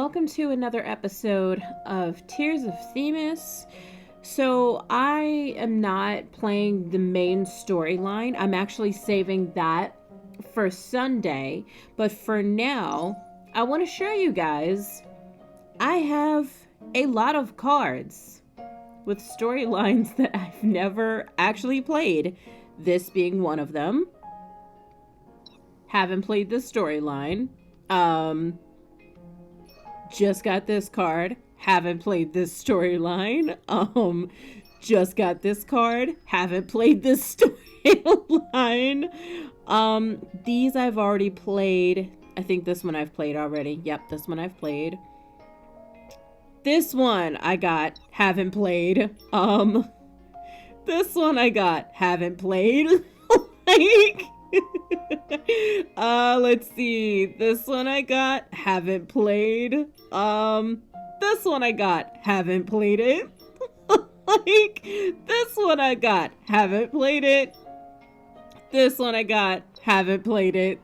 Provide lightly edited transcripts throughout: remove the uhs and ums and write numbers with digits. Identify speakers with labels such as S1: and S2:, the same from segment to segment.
S1: welcome to another episode of Tears of Themis. So, I am not playing the main storyline. I'm actually saving that for Sunday. But for now, I want to show you guys I have a lot of cards with storylines that I've never actually played. This being one of them. Haven't played this storyline. Just got this card. Haven't played this storyline. Just got this card. Haven't played this storyline. These I've already played. I think this one I've played already. Yep, this one I've played. This one I got. Haven't played. This one I got. Haven't played. Like... let's see. This one I got, haven't played. This one I got, haven't played it. Like, this one I got, haven't played it. This one I got, haven't played it.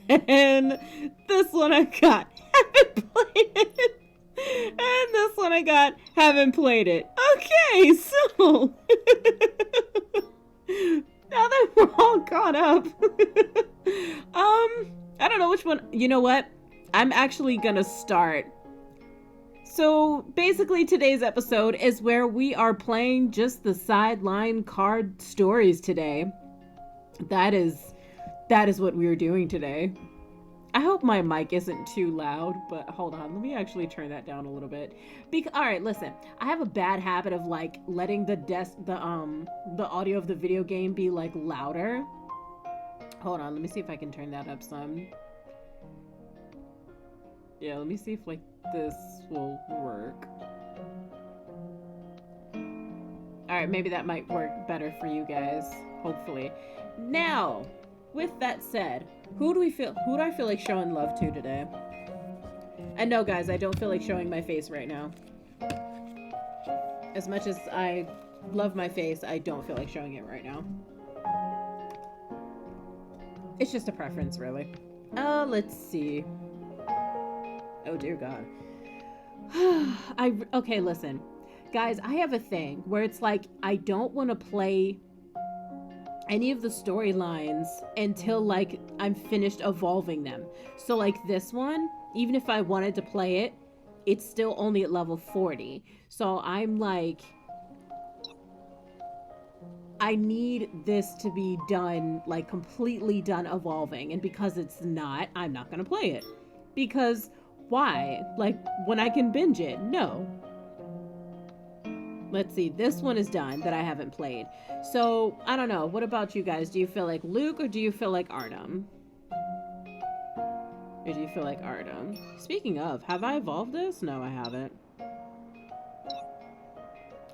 S1: And this one I got, haven't played it. And this one I got, haven't played it. Okay, so... Now that we're all caught up. I don't know which one. You know what? I'm actually gonna start. So basically today's episode is where we are playing just the sideline card stories today. That is what we are doing today. I hope my mic isn't too loud, but hold on, let me actually turn that down a little bit. All right, listen, I have a bad habit of like letting the audio of the video game be like louder. Hold on, let me see if I can turn that up some. Yeah, let me see if like this will work. All right, maybe that might work better for you guys, hopefully. Now, with that said, who do I feel like showing love to today? And no, guys, I don't feel like showing my face right now. As much as I love my face, I don't feel like showing it right now. It's just a preference, really. Let's see. Oh, dear God. Okay, listen. Guys, I have a thing where it's like, I don't want to play any of the storylines until like I'm finished evolving them. So like this one, even if I wanted to play it, it's still only at level 40. So I'm like, I need this to be done, like completely done evolving. And because it's not, I'm not gonna play it. Because why? Like when I can binge it? No. Let's see, this one is done that I haven't played. So, I don't know. What about you guys? Do you feel like Luke or do you feel like Artem? Or do you feel like Artem? Speaking of, have I evolved this? No, I haven't.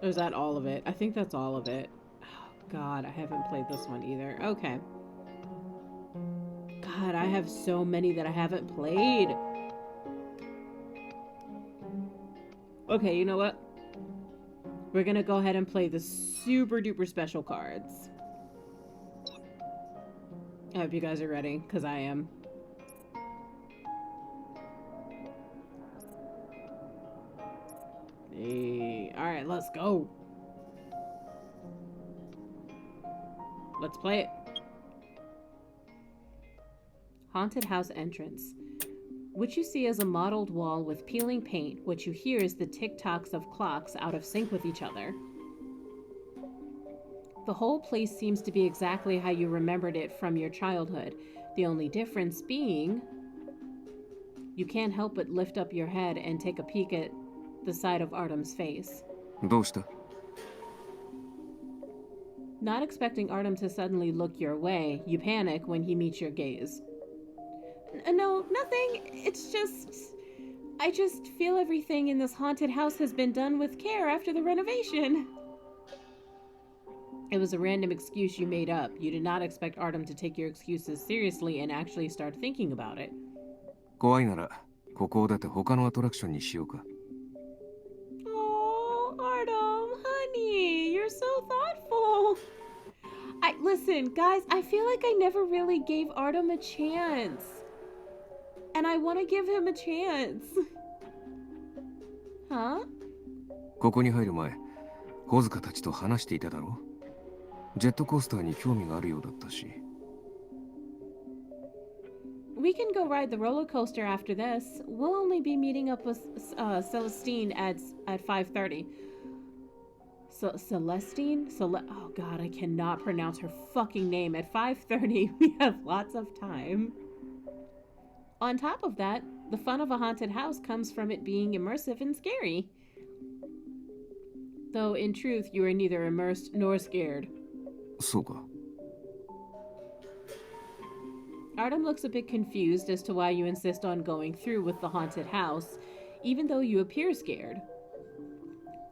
S1: Or is that all of it? I think that's all of it. Oh, God, I haven't played this one either. Okay. God, I have so many that I haven't played. Okay, you know what? We're gonna go ahead and play the super duper special cards. I hope you guys are ready, because I am. Hey, alright, let's go. Let's play it. Haunted house entrance. What you see is a mottled wall with peeling paint. What you hear is the tick-tocks of clocks out of sync with each other. The whole place seems to be exactly how you remembered it from your childhood. The only difference being, you can't help but lift up your head and take a peek at the side of Artem's face.
S2: どうした?
S1: Not expecting Artem to suddenly look your way, you panic when he meets your gaze. No, nothing. It's just... I just feel everything in this haunted house has been done with care after the renovation. It was a random excuse you made up. You did not expect Artem to take your excuses seriously and actually start thinking about it.
S2: 怖いなら、ここを出て他のアトラクションにしようか。
S1: Oh, Artem, honey, you're so thoughtful. Listen, guys, I feel like I never really gave Artem a chance. And I want to give him a chance. Huh?
S2: ここに入る前、ホズカたちと話していただろう。ジェットコースターに興味があるようだったし。
S1: We can go ride the roller coaster after this. We'll only be meeting up with Celestine at 5:30. Celestine? Oh god, I cannot pronounce her fucking name. At 5:30, we have lots of time. On top of that, the fun of a haunted house comes from it being immersive and scary. Though in truth, you are neither immersed nor scared.
S2: そうか。
S1: Artem looks a bit confused as to why you insist on going through with the haunted house, even though you appear scared.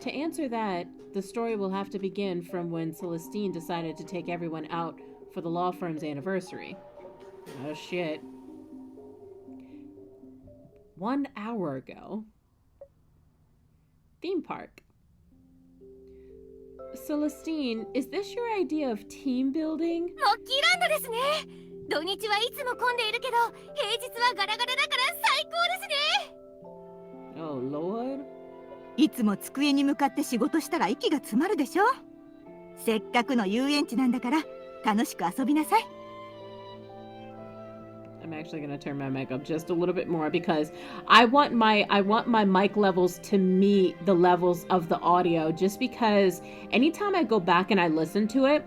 S1: To answer that, the story will have to begin from when Celestine decided to take everyone out for the law firm's anniversary. Oh shit. 1 hour ago. Theme park. Celestine, is this your idea of team building?
S3: もちろんですね。土日はいつも混んでいるけど、平日はガラガラだから最高ですね。
S1: Oh lord.
S4: いつも机に向かって仕事したら息が詰まるでしょ。せっかくの遊園地なんだから楽しく遊びなさい。
S1: I'm actually gonna turn my mic up just a little bit more because I want my mic levels to meet the levels of the audio, just because anytime I go back and I listen to it,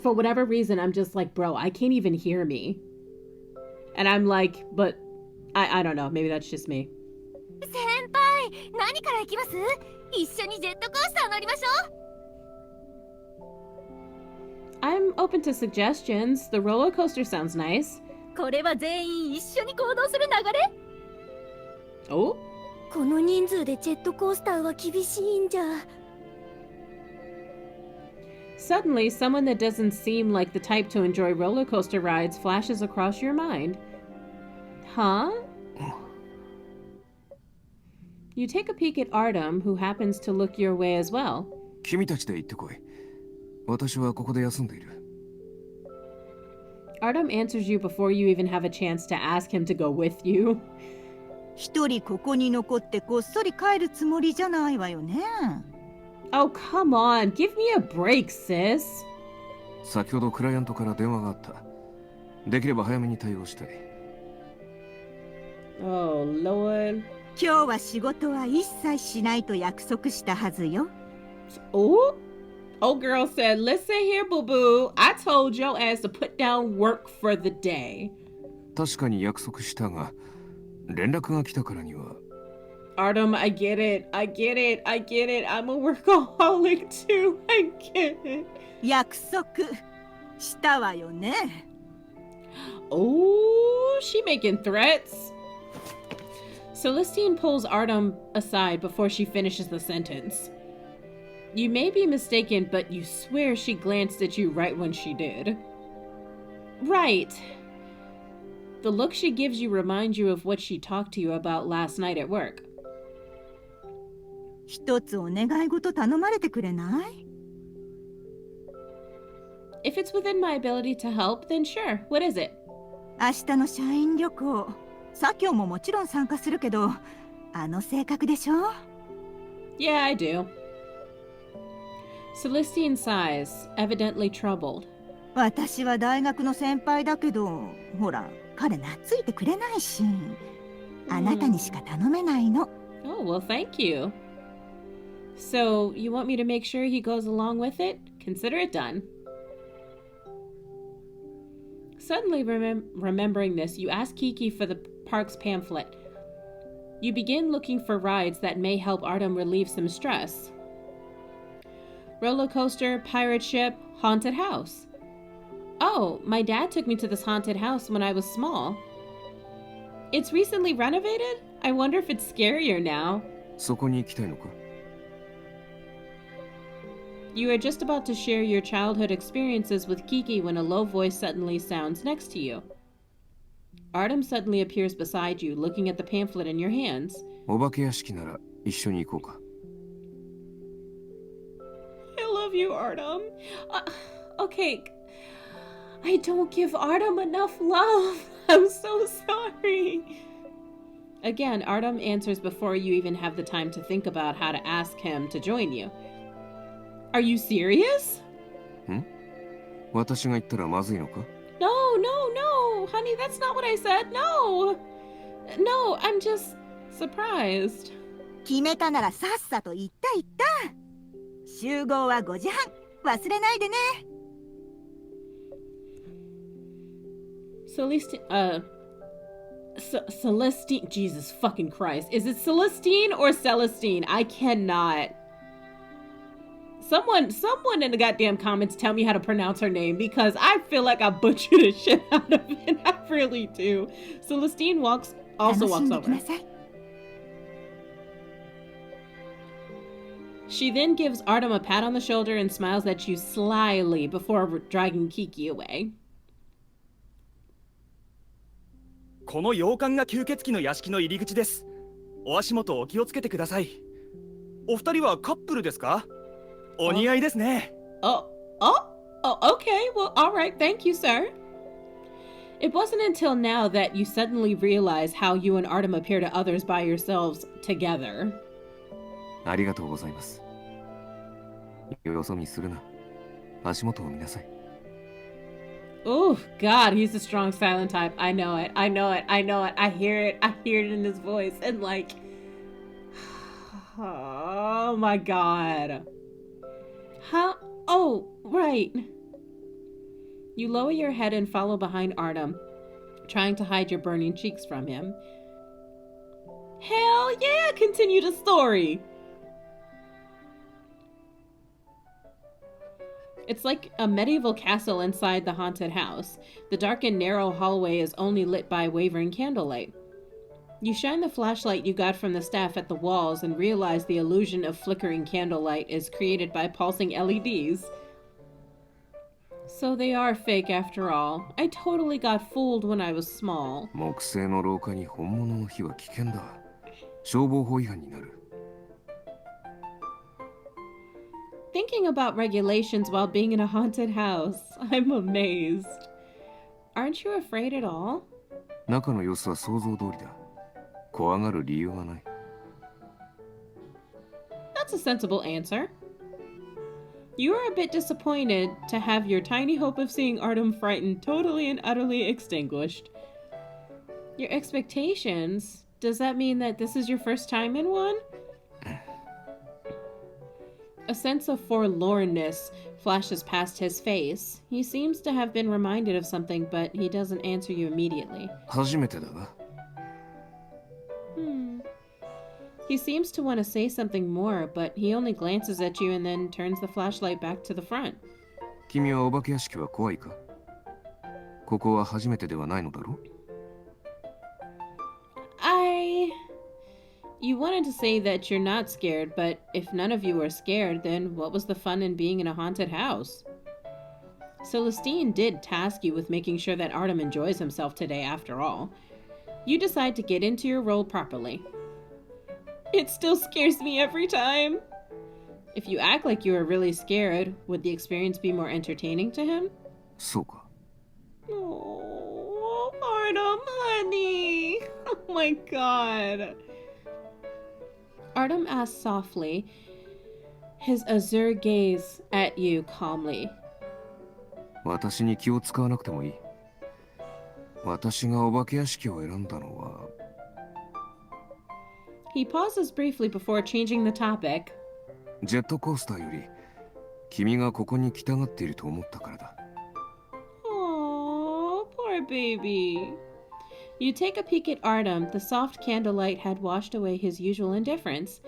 S1: for whatever reason, I'm just like, bro, I can't even hear me. And I'm like, but I don't know, maybe that's just me.
S3: 先輩、何から行きます？一緒にジェットコースター乗りましょう。
S1: I'm open to suggestions. The roller coaster sounds nice.
S3: これは全員一緒に行動する流れ？
S1: Oh?
S3: この人数でジェットコースターは厳しいんじゃ。
S1: Suddenly, someone that doesn't seem like the type to enjoy roller coaster rides flashes across your mind. Huh? You take a peek at Artem, who happens to look your way as well.
S2: 君たちで行ってこい。私はここで休んでいる。
S1: Artem answers you before you even have a chance to ask him to go with you.
S4: 一人ここに残ってこっそり帰るつもりじゃないわよね。
S1: Oh, come on. Give me a break, sis.
S2: 先ほどクライアントから電話があった。できれば早めに対応したい。
S1: Oh, Lord.
S4: 今日は仕事は一切しないと約束したはずよ。
S1: Oh? Old girl said, listen here, boo-boo. I told your ass to put down work for the day.
S2: 確かに約束したが、連絡が来たからには。
S1: Artem, I get it. I get it. I get it. I'm a workaholic too. I get it.
S4: 約束したわよね。
S1: Oh, she making threats. Celestine pulls Artem aside before she finishes the sentence. You may be mistaken, but you swear she glanced at you right when she did. Right. The look she gives you reminds you of what she talked to you about last night at work.
S4: 一つお願い事頼まれてくれない？
S1: If it's within my ability to help, then sure. What is it?
S4: 明日の社員旅行、左京ももちろん参加するけど、あの性格でしょ？
S1: Yeah, I do. Celestine sighs, evidently troubled.
S4: 私は大学の先輩だけど、ほら、彼懐いてくれないし、あなたにしか頼めないの。
S1: Oh, well, thank you. So, you want me to make sure he goes along with it? Consider it done. Suddenly remembering this, you ask Kiki for the park's pamphlet. You begin looking for rides that may help Artem relieve some stress. Roller coaster, pirate ship, haunted house. Oh, my dad took me to this haunted house when I was small. It's recently renovated? I wonder if it's scarier now.
S2: そこに行きたいのか？
S1: You are just about to share your childhood experiences with Kiki when a low voice suddenly sounds next to you. Artem suddenly appears beside you, looking at the pamphlet in your hands.
S2: お化け屋敷なら一緒に行こうか。
S1: I love you, Artem. Okay. I don't give Artem enough love. I'm so sorry. Again, Artem answers before you even have the time to think about how to ask him to join you. Are you serious?
S2: 私が言ったらまずいのか？
S1: No, no, no, honey, that's not what I said. No. No, I'm just surprised.
S4: 決めたならさっさと言った。集合は5時半。忘れないでね。
S1: Celestine, Jesus fucking Christ. Is it Celestine or Celestine? I cannot. Someone in the goddamn comments tell me how to pronounce her name because I feel like I butchered the shit out of it. I really do. Celestine also walks over. She then gives Artem a pat on the shoulder and smiles at you slyly before dragging Kiki away.
S5: この洋館が吸血鬼の屋敷の入り口です。お足元お気をつけてください。お二人はカップルですか？お似合いですね。
S1: Oh, okay. Well, all right. Thank you, sir. It wasn't until now that you suddenly realize how you and Artem appear to others by yourselves together.
S2: ありがとうございます。よそ見するな。足元を見なさい。
S1: Oh, God, he's a strong silent type. I know it. I hear it in his voice. And like, oh my God. How? Oh, right. You lower your head and follow behind Artem, trying to hide your burning cheeks from him. Hell yeah, continue the story. It's like a medieval castle inside the haunted house. The dark and narrow hallway is only lit by wavering candlelight. You shine the flashlight you got from the staff at the walls and realize the illusion of flickering candlelight is created by pulsing LEDs. So they are fake after all. I totally got fooled when I was small.
S2: 木製の廊下に本物の火は危険だ。消防法違反になる。
S1: Thinking about regulations while being in a haunted house. I'm amazed. Aren't you afraid at all?
S2: 中の様子は想像通りだ。怖がる理由はない。
S1: That's a sensible answer. You are a bit disappointed to have your tiny hope of seeing Artem frightened totally and utterly extinguished. Your expectations? Does that mean that this is your first time in one? A sense of forlornness flashes past his face. He seems to have been reminded of something, but he doesn't answer you immediately.
S2: 初めてだが。
S1: He seems to want to say something more, but he only glances at you and then turns the flashlight back to the front.
S2: 君はお化け屋敷は怖いか？ここは初めてではないのだろう？
S1: You wanted to say that you're not scared, but if none of you are scared, then what was the fun in being in a haunted house? Celestine did task you with making sure that Artem enjoys himself today after all. You decide to get into your role properly. It still scares me every time. If you act like you are really scared, would the experience be more entertaining to him?
S2: そうか。
S1: Oh, Artem, honey. Oh my God. Artem asks softly, his azure gaze at you calmly.
S2: 私に気を使わなくてもいい。私がお化け屋敷を選んだのは。
S1: He pauses briefly before changing the topic.
S2: ジェットコースターより君がここに来たがっていると思ったからだ。
S1: Aww, poor baby. You take a peek at Artem. The soft candlelight had washed away his usual indifference,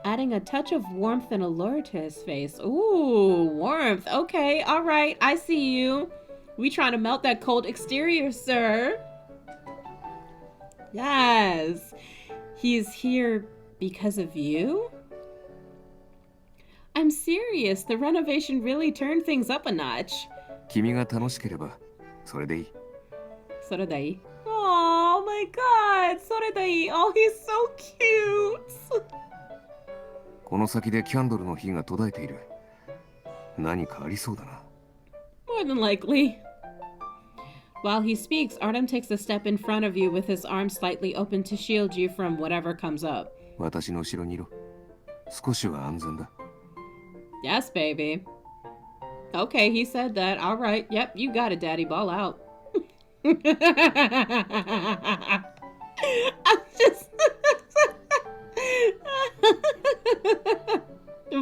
S1: adding a touch of warmth and allure to his face. Ooh, warmth. Okay, all right, I see you. We trying to melt that cold exterior, sir. Yes. He's here because of you? I'm serious. The renovation really turned things up a notch.
S2: 君が楽しければそれでいい。
S1: それでいい。Oh my God! それでいい。Oh, he's so cute!
S2: この先でキャンドルの火が途絶えている。何かありそうだな。
S1: More than likely. While he speaks, Artem takes a step in front of you with his arm slightly open to shield you from whatever comes up.
S2: 私の後ろにいろ。少しは安全だ。
S1: Yes, baby. Okay, he said that. All right. Yep, you got it, Daddy. Ball out. I'm just...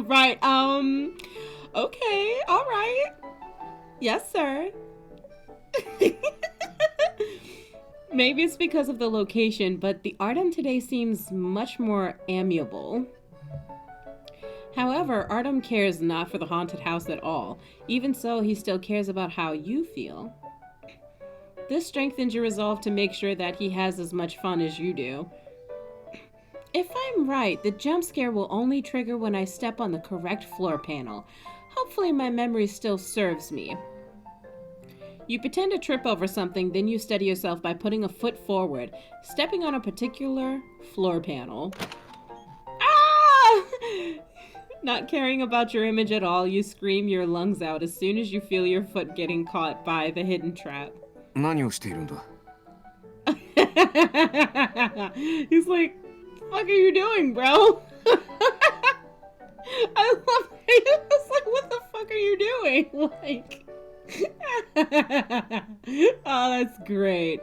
S1: Right. Okay. All right. Yes, sir. Maybe it's because of the location, but the Artem today seems much more amiable. However, Artem cares not for the haunted house at all. Even so, he still cares about how you feel. This strengthens your resolve to make sure that he has as much fun as you do. If I'm right, the jump scare will only trigger when I step on the correct floor panel. Hopefully my memory still serves me. You pretend to trip over something, then you steady yourself by putting a foot forward, stepping on a particular floor panel. Ah! Not caring about your image at all, you scream your lungs out as soon as you feel your foot getting caught by the hidden trap.
S2: 何をしているんだ?
S1: He's like, what the fuck are you doing, bro? I love it. It's like, what the fuck are you doing? Like, oh, that's great.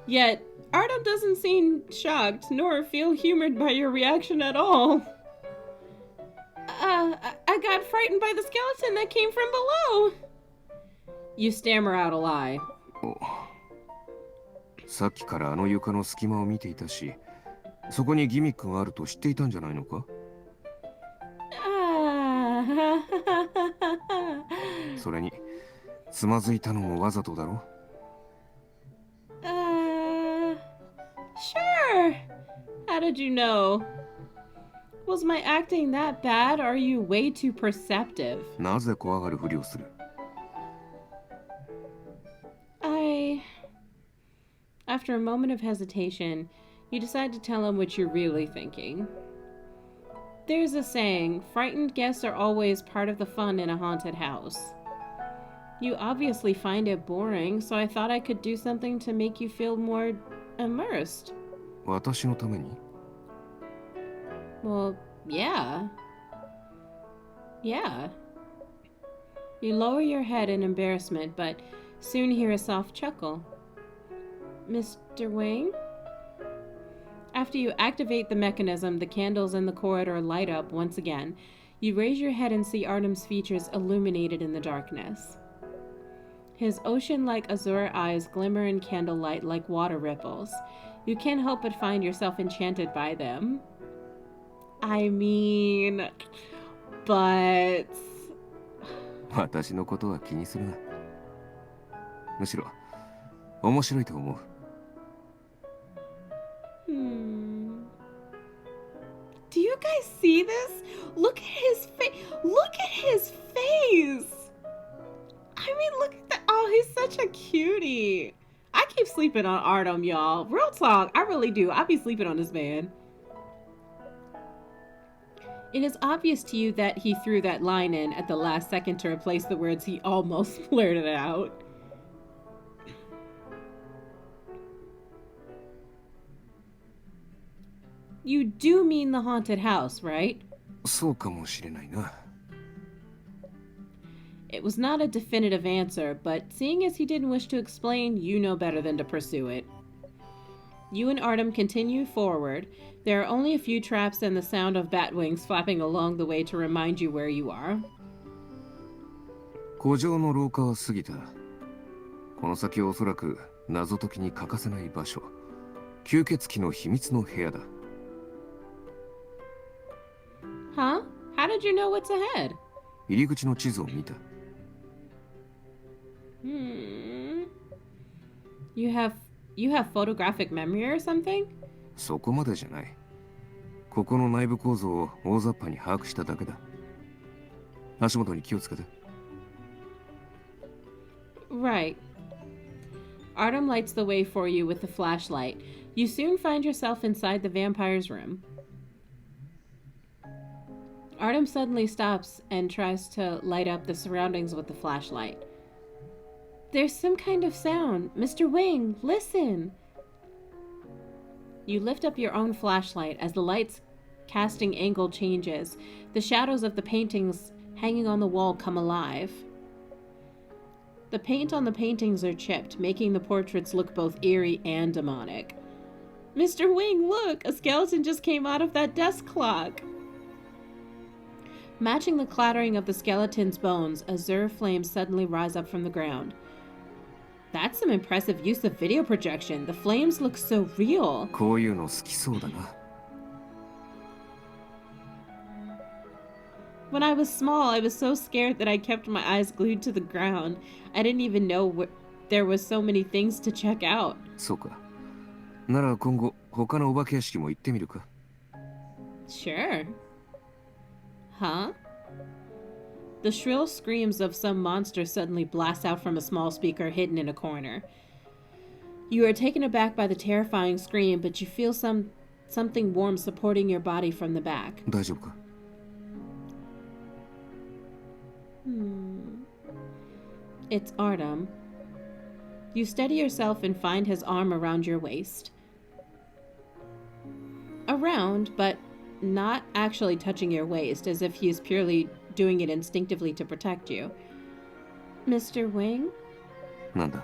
S1: Yet, Artem doesn't seem shocked, nor feel humored by your reaction at all. I got frightened by the skeleton that came from below. You stammer out a lie.
S2: さっきからあの床の隙間を見ていたし、そこにギミックがあると知っていたんじゃないのか? それに、つまずいたのもわざとだろ?
S1: Sure. How did you know? Was my acting that bad, or are you way too perceptive?
S2: なぜ怖がるふりをする?
S1: After a moment of hesitation, you decide to tell him what you're really thinking. There's a saying, frightened guests are always part of the fun in a haunted house. You obviously find it boring, so I thought I could do something to make you feel more immersed.
S2: 私のために?
S1: Well, yeah. Yeah. You lower your head in embarrassment, but soon hear a soft chuckle. Mr. Wang? After you activate the mechanism, the candles in the corridor light up once again. You raise your head and see Artem's features illuminated in the darkness. His ocean-like azure eyes glimmer in candlelight like water ripples. You can't help but find yourself enchanted by them. I mean, but...
S2: 私のことは気にするな。むしろ、面白いと思う。
S1: Do you guys see this? Look at his face. Look at his face. I mean, look at that. Oh, he's such a cutie. I keep sleeping on Artem, y'all. Real talk. I really do. I be sleeping on this man. It is obvious to you that he threw that line in at the last second to replace the words he almost blurted out. You do mean the haunted house, right?
S2: そうかもしれないな。
S1: It was not a definitive answer, but seeing as he didn't wish to explain, you know better than to pursue it. You and Artem continue forward. There are only a few traps and the sound of bat wings flapping along the way to remind you where you are.
S2: 古城の廊下は過ぎた。この先はおそらく謎解きに欠かせない場所。吸血鬼の秘密の部屋だ。
S1: Huh? How did you know what's ahead?
S2: 入り口の地図を見た。
S1: You have photographic memory or something?
S2: そこまでじゃない。ここの内部構造を大雑把に把握しただけだ。足元に気をつけて。
S1: Right. Artem lights the way for you with the flashlight. You soon find yourself inside the vampire's room. Artem suddenly stops and tries to light up the surroundings with the flashlight. There's some kind of sound. Mr. Wing, listen! You lift up your own flashlight as the light's casting angle changes. The shadows of the paintings hanging on the wall come alive. The paint on the paintings are chipped, making the portraits look both eerie and demonic. Mr. Wing, look! A skeleton just came out of that desk clock! Matching the clattering of the skeleton's bones, azure flames suddenly rise up from the ground. That's some impressive use of video projection. The flames look so real.
S2: こういうの好きそうだな。
S1: When I was small, I was so scared that I kept my eyes glued to the ground. I didn't even know there was so many things to check out.
S2: そうか。なら今後他のお化け屋敷も行ってみるか。
S1: Sure. Huh? The shrill screams of some monster suddenly blast out from a small speaker hidden in a corner. You are taken aback by the terrifying scream, but you feel something warm supporting your body from the back.
S2: 大丈夫か。
S1: It's Artem. You steady yourself and find his arm around your waist. Around, but not actually touching your waist, as if he's purely doing it instinctively to protect you. Mr. Wing?
S2: なんだ。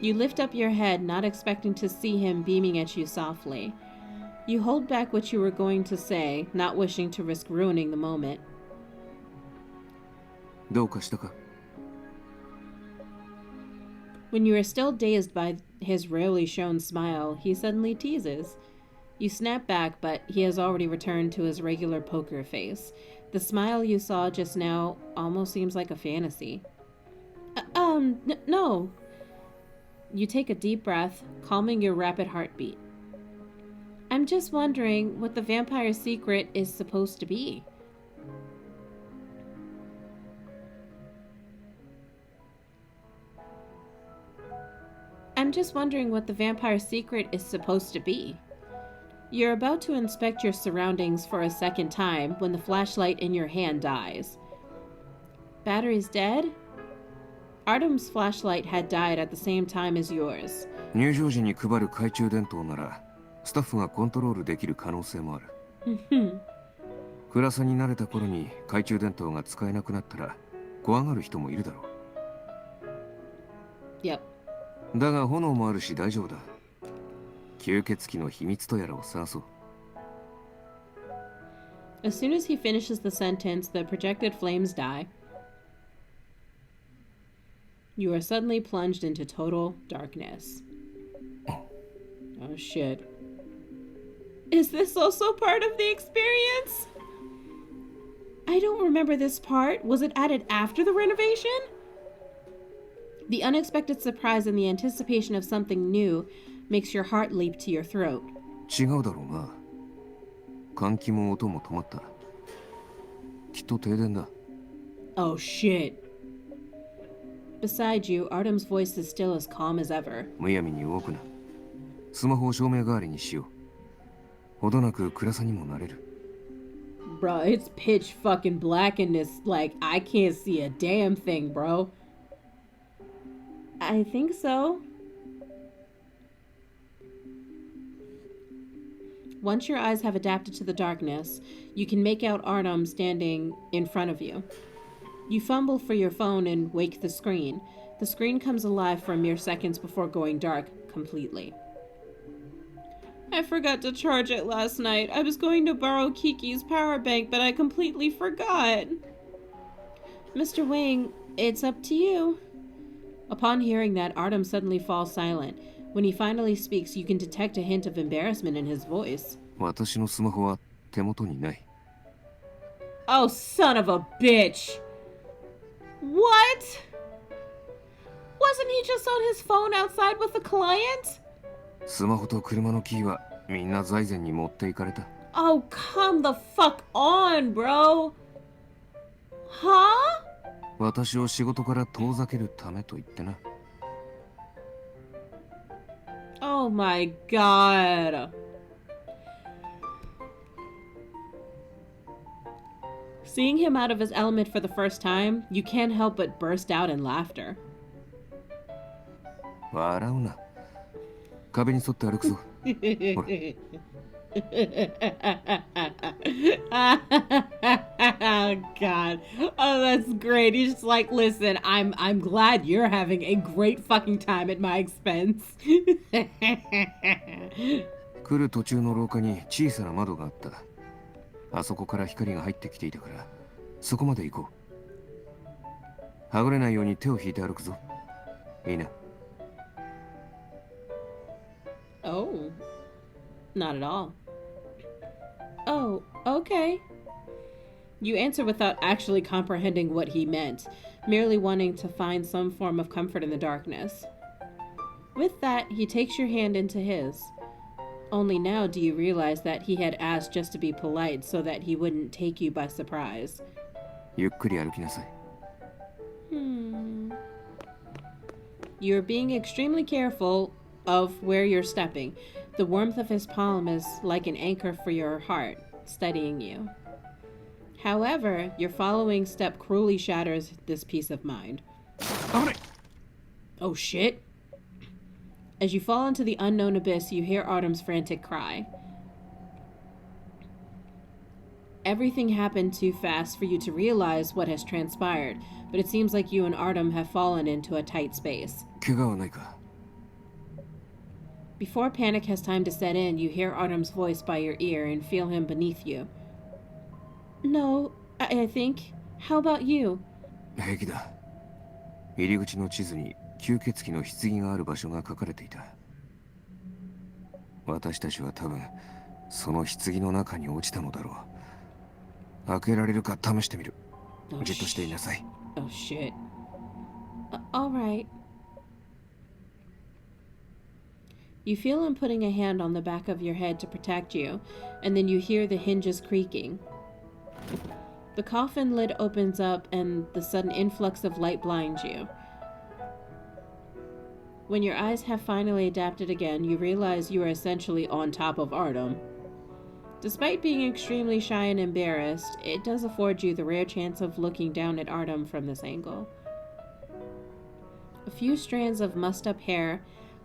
S1: You lift up your head, not expecting to see him beaming at you softly. You hold back what you were going to say, not wishing to risk ruining the moment.
S2: どうかしたか。
S1: When you are still dazed by his rarely shown smile, he suddenly teases. You snap back, but he has already returned to his regular poker face. The smile you saw just now almost seems like a fantasy. No. You take a deep breath, calming your rapid heartbeat. I'm just wondering what the vampire's secret is supposed to be. I'm just wondering what the vampire's secret is supposed to be. You're about to inspect your surroundings for a second time when the flashlight in your hand dies. Battery's dead? Artem's flashlight had died at the same time as yours.
S2: 入場時に配る懐中電灯ならスタッフがコントロールできる可能性もある。暗さに慣れた頃に懐中電灯が使えなくなったら怖がる人もいるだろう。
S1: Yep.
S2: だが炎もあるし大丈夫だ。吸血鬼の秘密とやらを探そう。
S1: As soon as he finishes the sentence, the projected flames die. You are suddenly plunged into total darkness. Oh shit. Is this also part of the experience? I don't remember this part. Was it added after the renovation? The unexpected surprise and the anticipation of something new makes your heart leap to your throat.
S2: 違うだろうな。換気も音も止まった。きっと停電だ。
S1: Oh shit. Beside you, Artem's voice is still as calm as ever.
S2: むやみに動くな。スマホを照明代わりにしよう。ほどなく暗さにもなれる。
S1: Bro, it's pitch fucking black in this. Like, I can't see a damn thing, bro. I think so. Once your eyes have adapted to the darkness, you can make out Artem standing in front of you. You fumble for your phone and wake the screen. The screen comes alive for a mere seconds before going dark completely. I forgot to charge it last night. I was going to borrow Kiki's power bank, but I completely forgot. Mr. Wing, it's up to you. Upon hearing that, Artem suddenly falls silent. When he finally speaks, you can detect a hint of embarrassment in his voice.
S2: 私のスマホは手元にない。
S1: Oh, son of a bitch! What? Wasn't he just on his phone outside with the client?
S2: スマホと車のキーはみんな財前に持っていかれた。
S1: Oh, come the fuck on, bro! Huh?
S2: 私を仕事から遠ざけるためと言ってな。
S1: Oh my god. Seeing him out of his element for the first time, you can't help but burst out in laughter.
S2: 笑うな。壁に沿って歩くぞ。ほら。
S1: Oh God. Oh, that's great. He's just like, listen, I'm glad you're having a great fucking time at my expense.
S2: 来る途中の廊下に小さな窓があった。あそこから光が入ってきていたから、そこまで行こう。はぐれないように手を引いて歩くぞ。いいな。
S1: Oh, not at all. Oh, okay. You answer without actually comprehending what he meant, merely wanting to find some form of comfort in the darkness. With that, he takes your hand into his. Only now do you realize that he had asked just to be polite so that he wouldn't take you by surprise.
S2: ゆっくり歩きなさい。
S1: You're being extremely careful of where you're stepping. The warmth of his palm is like an anchor for your heart, steadying you. However, your following step cruelly shatters this peace of mind. Oh shit. As you fall into the unknown abyss, you hear Artem's frantic cry. Everything happened too fast for you to realize what has transpired, but it seems like you and Artem have fallen into a tight space.
S2: 怪我はないか？
S1: Before panic has time to set in, you hear Artem's voice by your ear and feel him beneath you. No, I think. How about you?
S2: 平気だ。入り口の地図に吸血鬼の棺がある場所が書かれていた。私たちは多分その棺の中に落ちたのだろう。開けられるか試してみる。じっとしていなさい。
S1: Oh shit. All right. You feel him putting a hand on the back of your head to protect you, and then you hear the hinges creaking. The coffin lid opens up and the sudden influx of light blinds you. When your eyes have finally adapted again, you realize you are essentially on top of Artem. Despite being extremely shy and embarrassed, it does afford you the rare chance of looking down at Artem from this angle. A few strands of mussed-up hair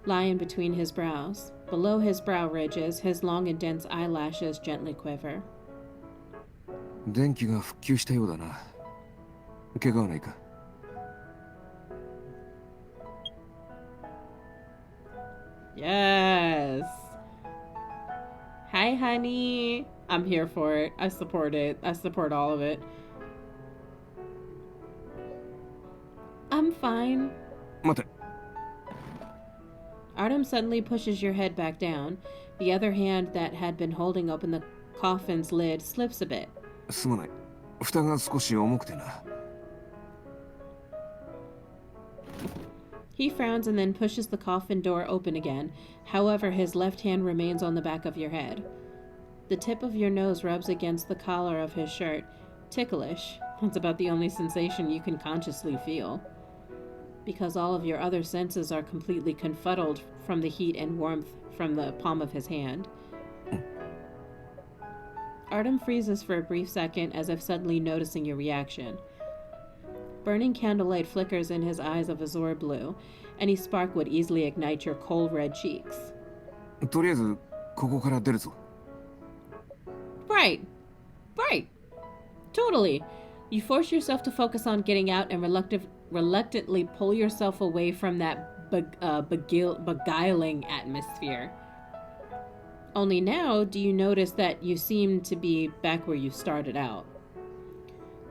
S1: lie in between his brows. Below his brow ridges, his long and dense eyelashes gently quiver.
S2: 電気が復旧したようだな。怪我はないか？
S1: Yes. Hi, honey. I'm here for it. I support it. I support all of it. I'm fine.
S2: 待て。
S1: Artem suddenly pushes your head back down. The other hand that had been holding open the coffin's lid slips a bit.
S2: すまない。蓋が少し重くてな。
S1: He frowns and then pushes the coffin door open again. However, his left hand remains on the back of your head. The tip of your nose rubs against the collar of his shirt. Ticklish. That's about the only sensation you can consciously feel, because all of your other senses are completely confuddled from the heat and warmth from the palm of his hand. Artem freezes for a brief second, as if suddenly noticing your reaction. Burning candlelight flickers in his eyes of azure blue. Any spark would easily ignite your cold red cheeks.
S2: とりあえずここから出るぞ。
S1: Right. Right. Totally. You force yourself to focus on getting out and reluctantly pull yourself away from that beguiling atmosphere. Only now do you notice that you seem to be back where you started out.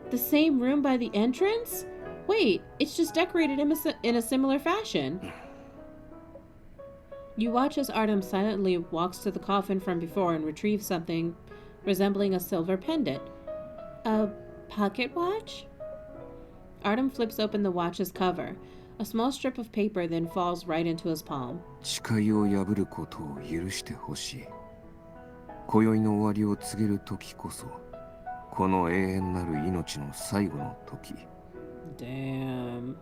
S1: The same room by the entrance? Wait, it's just decorated in a similar fashion. You watch as Artem silently walks to the coffin from before and retrieves something resembling a silver pendant. A pocket watch? Artem flips open the watch's cover. A small strip of paper then falls right into his palm.
S2: 誓いを破ることを許してほしい。今宵の終わりを告げる時こそ、この永遠なる命の最後の時。
S1: Damn.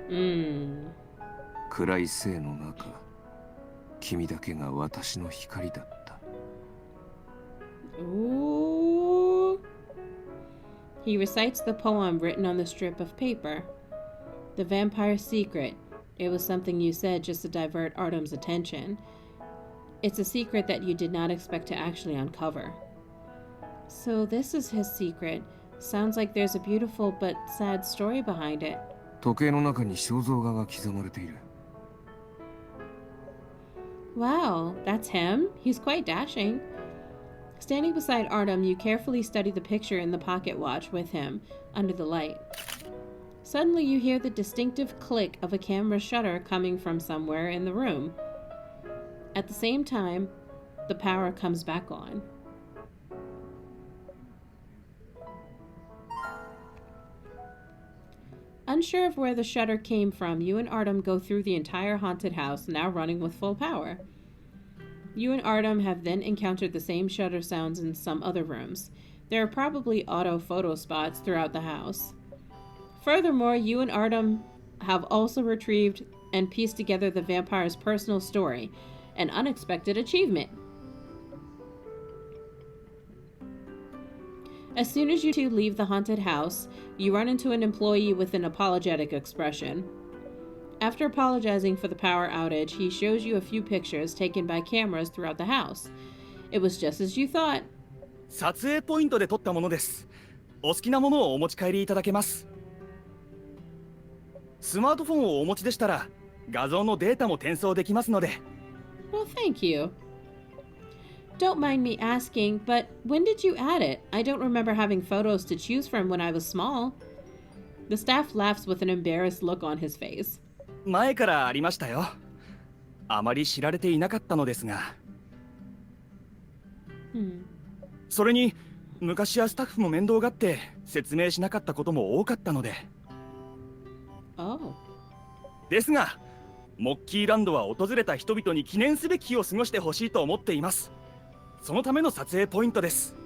S1: Hmm.
S2: 暗い生の中、君だけが私の光だった。
S1: Ooh. He recites the poem written on the strip of paper. The vampire's secret. It was something you said just to divert Artem's attention. It's a secret that you did not expect to actually uncover. So this is his secret. Sounds like there's a beautiful but sad story behind it.
S2: 時計の中に肖像画が刻まれている。
S1: Wow, that's him? He's quite dashing. Standing beside Artem, you carefully study the picture in the pocket watch with him, under the light. Suddenly you hear the distinctive click of a camera shutter coming from somewhere in the room. At the same time, the power comes back on. Unsure of where the shutter came from, you and Artem go through the entire haunted house, now running with full power. You and Artem have then encountered the same shutter sounds in some other rooms. There are probably auto photo spots throughout the house. Furthermore, you and Artem have also retrieved and pieced together the vampire's personal story, an unexpected achievement. As soon as you two leave the haunted house, you run into an employee with an apologetic expression. After apologizing for the power outage, he shows you a few pictures taken by cameras throughout the house. It was just as you thought.
S5: 撮影ポイントで撮ったものです。お好きなものをお持ち帰りいただけます。スマートフォンをお持ちでしたら、画像のデータも転送できますので。
S1: Well, thank you. Don't mind me asking, but when did you add it? I don't remember having photos to choose from when I was small. The staff laughs with an embarrassed look on his face.
S5: 前からありましたよ。あまり知られていなかったのですが。それに、昔はスタッフも面倒がって説明しなかったことも多かったので。
S1: Oh.
S5: ですが、モッキーランドは訪れた人々に記念すべき日を過ごしてほしいと思っています。そのための撮影ポイントです。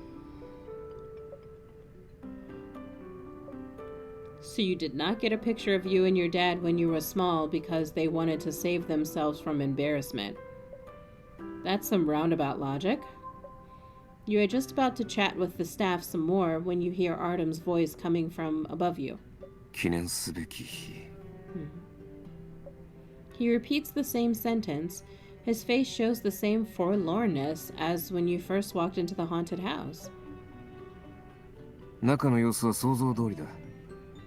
S1: So you did not get a picture of you and your dad when you were small because they wanted to save themselves from embarrassment. That's some roundabout logic. You are just about to chat with the staff some more when you hear Artem's voice coming from above you.
S2: 記念すべき日。
S1: He repeats the same sentence. His face shows the same forlornness as when you first walked into the haunted house.
S2: 中の様子は想像通りだ。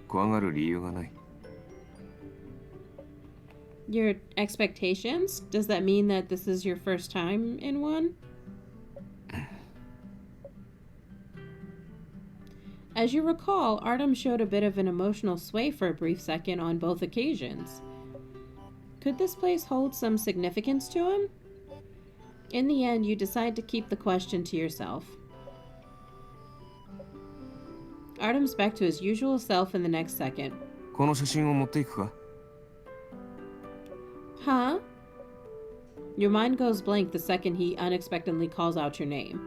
S2: 怖がる理由がない。
S1: Your expectations? Does that mean that this is your first time in one? As you recall, Artem showed a bit of an emotional sway for a brief second on both occasions. Could this place hold some significance to him? In the end, you decide to keep the question to yourself. Artem's back to his usual self in the next second.
S2: この写真を持っていくか？
S1: Huh? Your mind goes blank the second he unexpectedly calls out your name.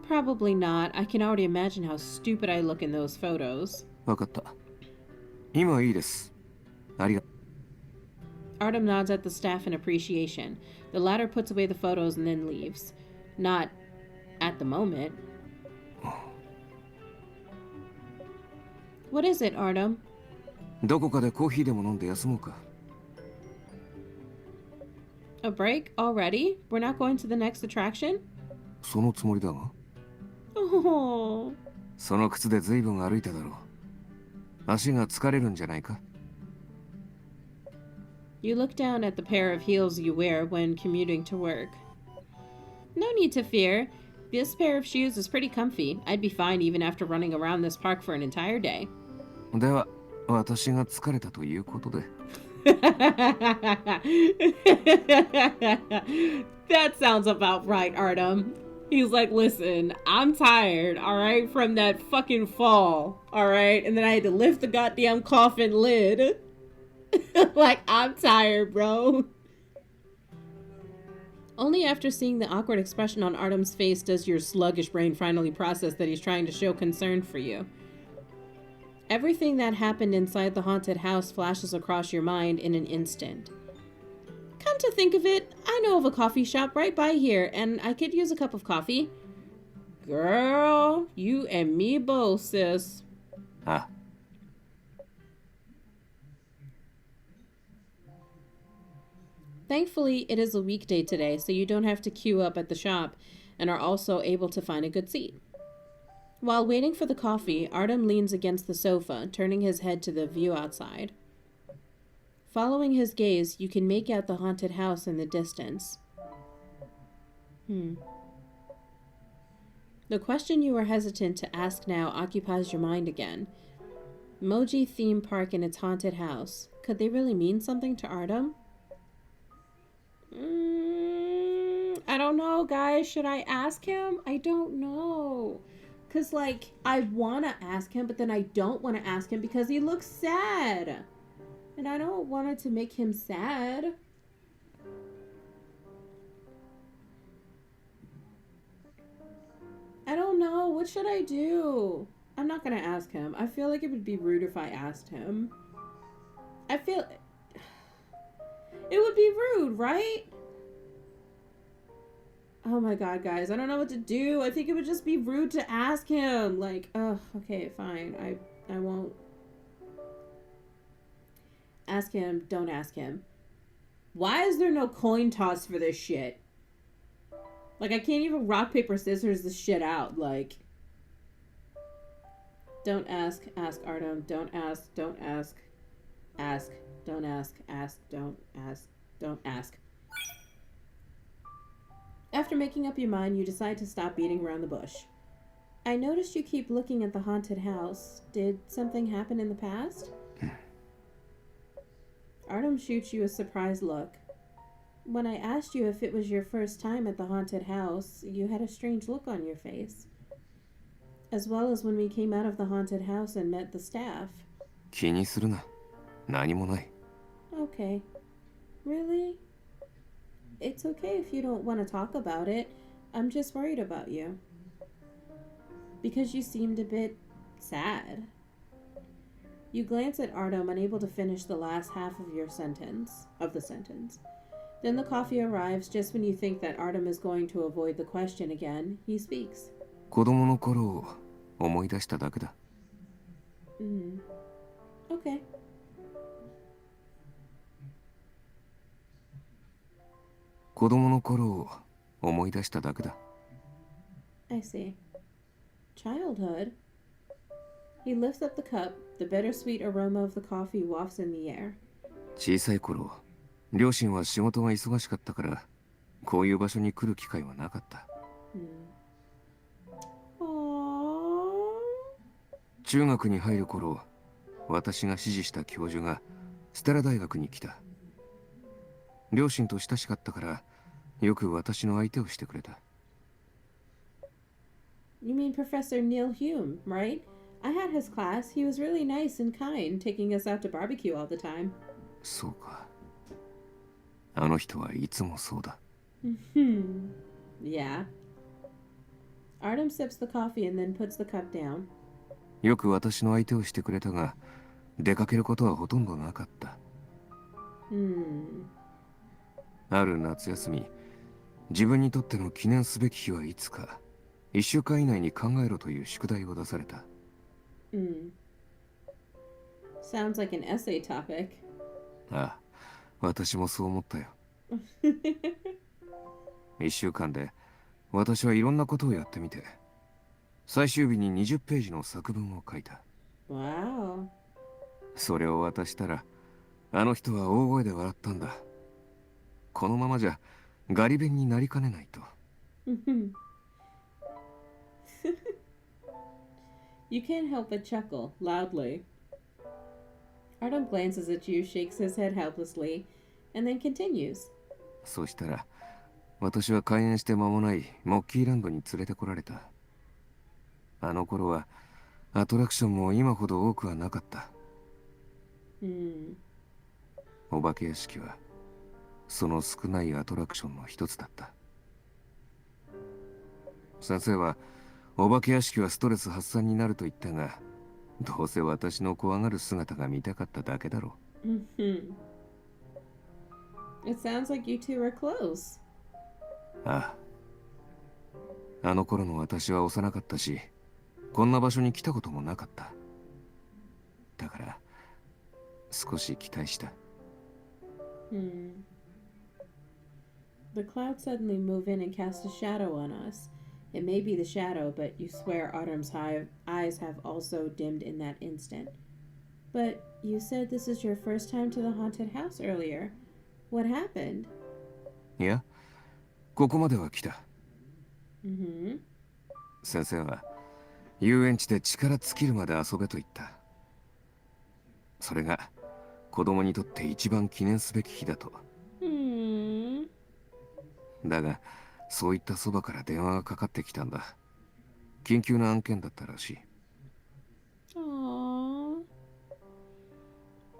S1: Probably not. I can already imagine how stupid I look in those photos.
S2: わかった。今はいいです。ありがとう。
S1: Artem nods at the staff in appreciation. The latter puts away the photos and then leaves. Not at the moment. What is it, Artem?
S2: どこかでコーヒーでも飲んで休もうか。
S1: A break already? We're not going to the next attraction?
S2: そのつもりだが。
S1: Oh.
S2: その靴で随分歩いただろう。足が疲れるんじゃないか？
S1: You look down at the pair of heels you wear when commuting to work. No need to fear. This pair of shoes is pretty comfy. I'd be fine even after running around this park for an entire day.
S2: では、私が疲れたということで。
S1: That sounds about right, Artem. He's like, listen, I'm tired, alright, from that fucking fall, alright? And then I had to lift the goddamn coffin lid. Like, I'm tired, bro. Only after seeing the awkward expression on Artem's face does your sluggish brain finally process that he's trying to show concern for you. Everything that happened inside the haunted house flashes across your mind in an instant. Come to think of it, I know of a coffee shop right by here, and I could use a cup of coffee. Girl, you and me both, sis.
S2: あ
S1: Thankfully, it is a weekday today, so you don't have to queue up at the shop and are also able to find a good seat. While waiting for the coffee, Artem leans against the sofa, turning his head to the view outside. Following his gaze, you can make out the haunted house in the distance. The question you were hesitant to ask now occupies your mind again. Moji Theme Park and its haunted house. Could they really mean something to Artem? I don't know, guys. Should I ask him? I don't know. Because, like, I want to ask him, but then I don't want to ask him because he looks sad. And I don't want it to make him sad. I don't know. What should I do? I'm not going to ask him. I feel like it would be rude if I asked him. I feel... It would be rude, right? Oh my god, guys. I don't know what to do. I think it would just be rude to ask him. Like, oh, okay, fine. I won't. Ask him. Don't ask him. Why is there no coin toss for this shit? Like, I can't even rock, paper, scissors this shit out. Like, don't ask. Ask Artem. Don't ask. Don't ask. Ask. Don't ask. Ask. Don't ask. Don't ask. After making up your mind, you decide to stop beating around the bush. I noticed you keep looking at the haunted house. Did something happen in the past? Artem shoots you a surprised look. When I asked you if it was your first time at the haunted house, you had a strange look on your face. As well as when we came out of the haunted house and met the staff.
S2: 気にするな。何もない。
S1: Okay. Really? It's okay if you don't want to talk about it. I'm just worried about you. Because you seemed a bit sad. You glance at Artem, unable to finish the last half of the sentence. Then the coffee arrives just when you think that Artem is going to avoid the question again. He speaks.
S2: 子供の頃を思い出しただけだ。
S1: Okay.
S2: 子供の頃を思い出しただけだ。
S1: I see. Childhood? He lifts up the cup. The bittersweet aroma of the coffee wafts in the air.
S2: 小さい頃、両親は仕事が忙しかったから、こういう場所に来る機会はなかった。中学に入る頃、私が指示した教授がステラ大学に来た。両親と親しかったから、よく私の相手をしてくれた。
S1: You mean Professor Neil Hume, right? I had his class. He was really nice and kind, taking us out to barbecue all the time.
S2: そうか。あの人はいつもそうだ。
S1: Yeah. Artem sips the coffee and then puts the cup down.
S2: よく私の相手をしてくれたが、出かけることはほとんどなかった。ある夏休み、自分にとっての記念すべき日はいつか、1週間以内に考えろという宿題を出された。
S1: Sounds like an essay topic.
S2: ああ、私もそう思ったよ。1週間で私はいろんなことをやってみて、最終日に20ページの作文を書いた。
S1: Wow.
S2: それを渡したら、あの人は大声で笑ったんだ。このままじゃガリ勉になりかねないと。
S1: You can't help but chuckle loudly. Artem glances at you, shakes his head helplessly, and then continues.
S2: そしたら、私は開園して間もないモッキーランドに連れてこられた。あの頃はアトラクションも今ほど多くはなかった。お化け屋敷はその少ないアトラクションの一つだった。先生はお化け屋敷はストレス発散になると言ったが、どうせ私の怖がる姿が見たかっただけだろう。
S1: It sounds like you two are close.
S2: ああ。あの頃の私は幼かったし、こんな場所に来たこともなかった。だから、少し期待した。
S1: The clouds suddenly move in and cast a shadow on us. It may be the shadow, but you swear Artem's eyes have also dimmed in that instant. But you said this is your first time to the haunted house earlier. What happened?
S2: いや、ここまでは来た。
S1: Mm-hmm.
S2: 先生は、遊園地で力尽きるまで遊べと言った。それが、子供にとって一番記念すべき日だと。だが、そういったそばから電話がかかってきたんだ。緊急な案件だったらしい。
S1: Aww.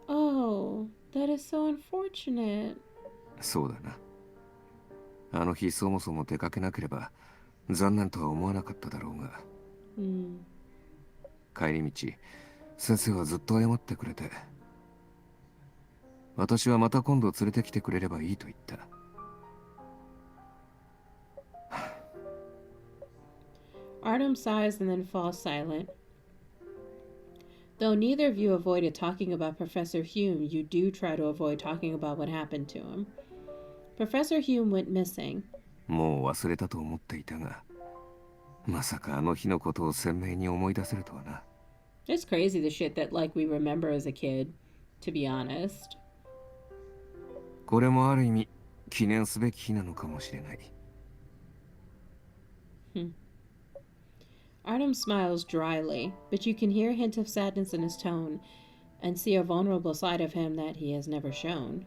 S1: Oh, that is so unfortunate.
S2: そうだな。あの日そもそも出かけなければ残念とは思わなかっただろうが。帰り道、先生はずっと謝ってくれて。私はまた今度連れてきてくれればいいと言った。
S1: Artem sighs and then falls silent. Though neither of you avoided talking about Professor Hume, you do try to avoid talking about what happened to him. Professor Hume went missing.
S2: もう忘れたと思っていたが、まさかあの日のことを鮮明に思い出せるとはな。
S1: It's crazy the shit that like we remember as a kid, to be honest.
S2: これもある意味記念すべき日なのかもしれない。
S1: Artem smiles dryly, but you can hear a hint of sadness in his tone and see a vulnerable side of him that he has never shown.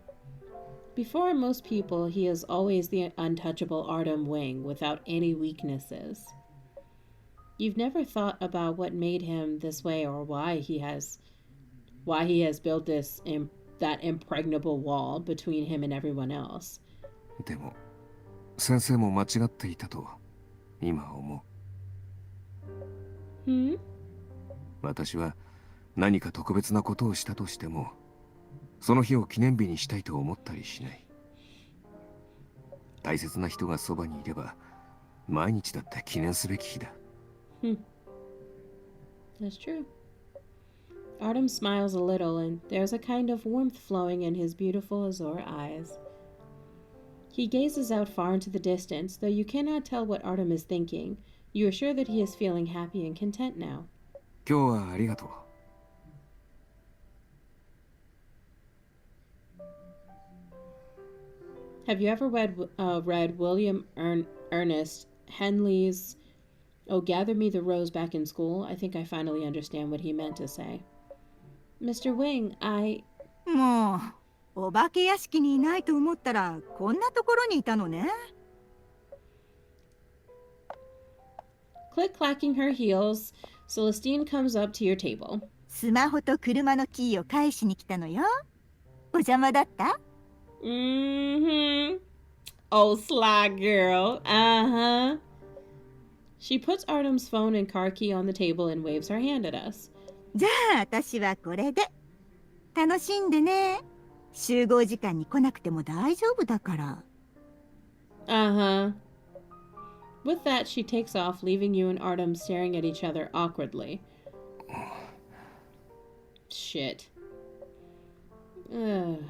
S1: Before most people, he is always the untouchable Artem Wing without any weaknesses. You've never thought about what made him this way or why he has built that impregnable wall between him and everyone else.
S2: でも、先生も間違っていたと今思う。私は何か特別なことをしたとしても、その日を記念日にしたいと思ったりしない。大切な人がそばにいれば、毎日だって記念すべき日だ。
S1: That's true. Artem smiles a little, and there's a kind of warmth flowing in his beautiful azure eyes. He gazes out far into the distance, though you cannot tell what Artem is thinking. You are sure that he is feeling happy and content now.
S2: 今日はありがとう。
S1: Have you ever read William Ernest Henley's "Oh, gather me the rose" back in school? I think I finally understand what he meant to say. Mr. Wing,
S4: もう、お化け屋敷にいないと思ったら、こんなところにいたのね。
S1: Click-clacking her heels, Celestine comes up to your table.
S4: スマホと車のキーを返しに来たのよ。お邪魔だった？
S1: Mm-hmm. Oh, sly girl. Uh-huh. She puts Artem's phone and car key on the table and waves her hand at us.
S4: じゃあ、私はこれで。楽しんでね。集合時間に来なくても大丈夫だから。
S1: Uh-huh. With that, she takes off, leaving you and Artem staring at each other awkwardly. Shit. Ugh.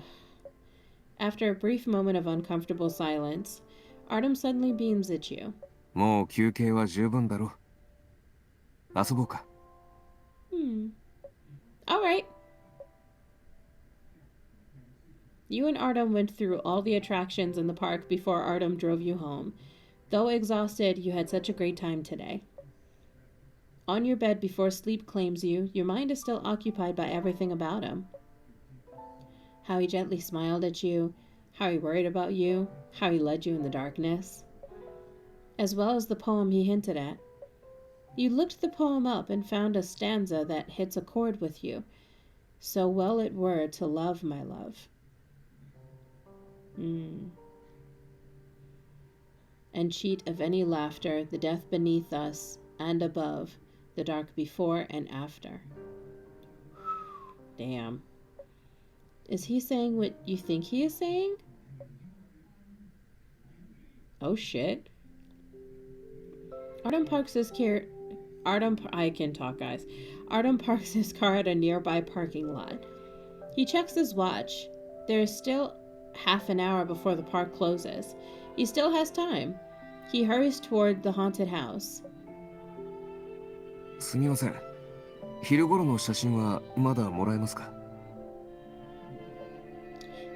S1: After a brief moment of uncomfortable silence, Artem suddenly beams at you.
S2: もう休憩は十分だろう。遊ぼうか。
S1: All right. You and Artem went through all the attractions in the park before Artem drove you home. Though exhausted, you had such a great time today. On your bed before sleep claims you, your mind is still occupied by everything about him. How he gently smiled at you, how he worried about you, how he led you in the darkness, as well as the poem he hinted at. You looked the poem up and found a stanza that hits a chord with you. So well it were to love, my love. And cheat of any laughter, the death beneath us and above, the dark before and after. Damn. Is he saying what you think he is saying? Oh shit. Artem parks his car. I can talk, guys. Artem parks his car at a nearby parking lot. He checks his watch. There is still half an hour before the park closes. He still has time. He hurries toward the haunted house.
S2: すみません。昼頃の写真はまだもらえますか？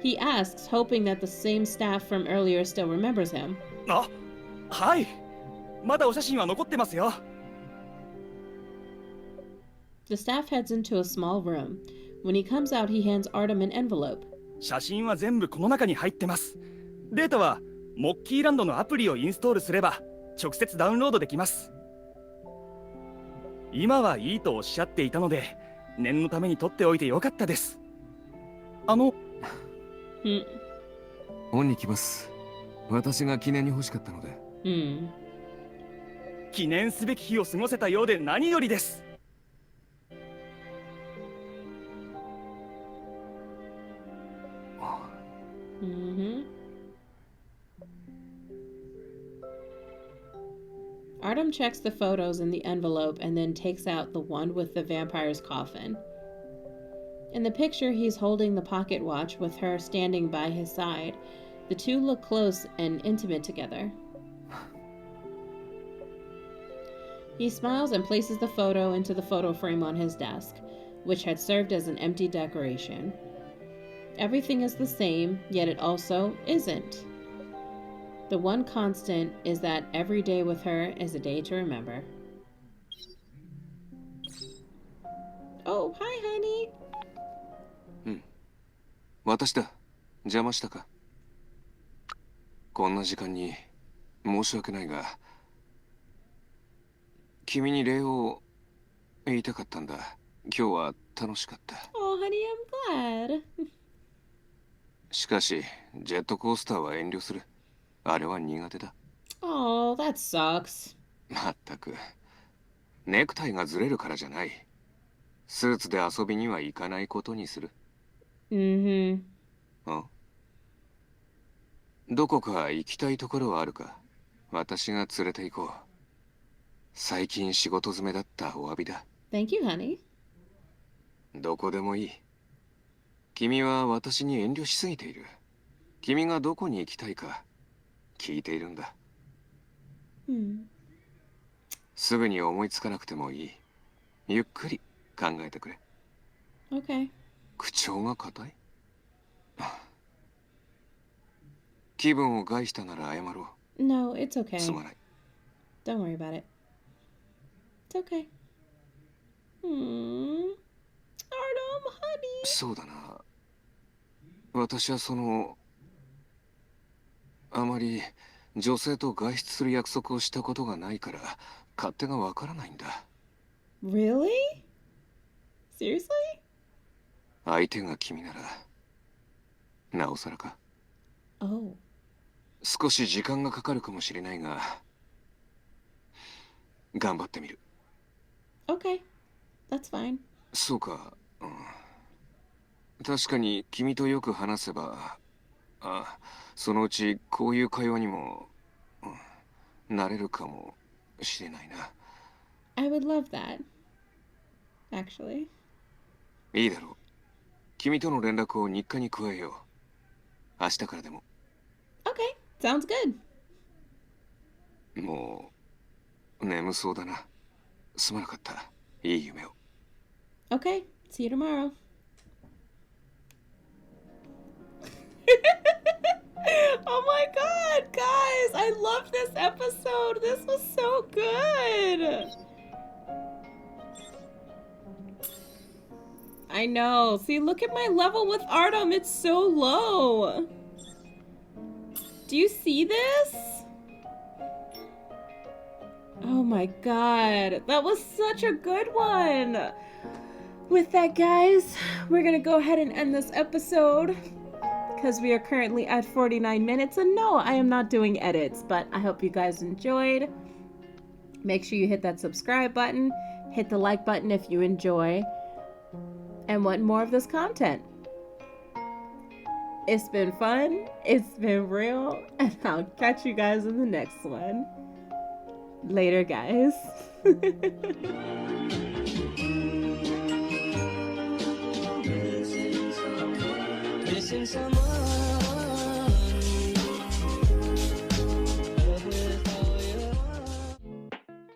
S1: He asks, hoping that the same staff from earlier still remembers him.
S5: あ、はい。まだお写真は残ってますよ。
S1: The staff heads into a small room. When he comes out, he hands Artem an envelope.
S5: 写真は全部この中に入ってます。データはモッキーランドのアプリをインストールすれば直接ダウンロードできます。今はいいとおっしゃっていたので念のために取っておいてよかったです。
S2: 恩に来ます。私が記念に欲しかったので。
S5: 記念すべき日を過ごせたようで何よりです。
S1: Artem checks the photos in the envelope and then takes out the one with the vampire's coffin. In the picture, he's holding the pocket watch with her standing by his side. The two look close and intimate together. He smiles and places the photo into the photo frame on his desk, which had served as an empty decoration. Everything is the same, yet it also isn't. The one constant is that every day with her is a day to remember. Oh, hi, honey.
S2: 私だ。邪魔したか？こんな時間に申し訳ないが、君に礼を言いたかったんだ。今日は楽しかった。
S1: Oh, honey, I'm glad.
S2: しかし、ジェットコースターは遠慮する。あれは苦手だ。
S1: Oh, that sucks.
S2: まったく。ネクタイがずれるからじゃない。スーツで遊びには行かないことにする。どこか行きたいところはあるか？私が連れて行こう。最近仕事詰めだったお詫びだ。
S1: Thank you, honey.
S2: どこでもいい。君は私に遠慮しすぎている。君がどこに行きたいか聞いているんだ。すぐに思いつかなくてもいい。ゆっくり考えてくれ。
S1: Okay.
S2: 口調が硬い。気分を害したなら謝ろう。
S1: No, it's okay.
S2: すまない。
S1: Don't worry about it. It's okay. Artem, honey.
S2: そうだな。私はあまり女性と外出する約束をしたことがないから勝手がわからないんだ。
S1: Really? Seriously?
S2: 相手が君ならなおさらか。
S1: Oh.
S2: 少し時間がかかるかもしれないが頑張ってみる。
S1: Okay. That's fine.
S2: そうか、確かに君とよく話せばそのうちこういう会話にも、なれるかもしれないな。
S1: I would love that. Actually.
S2: いいだろう。君との連絡を日課に加えよう。明日からでも。
S1: Okay. Sounds good.
S2: もう眠そうだな。すまなかった。いい夢を。
S1: Okay. See you tomorrow. Oh my god, guys! I love this episode! This was so good! I know. See, look at my level with Artem. It's so low. Do you see this? Oh my god. That was such a good one. With that, guys, we're gonna go ahead and end this episode because we are currently at 49 minutes. And no, I am not doing edits, but I hope you guys enjoyed. Make sure you hit that subscribe button, hit the like button if you enjoy and want more of this content. It's been fun, it's been real, and I'll catch you guys in the next one. Later, guys.
S6: Missing someone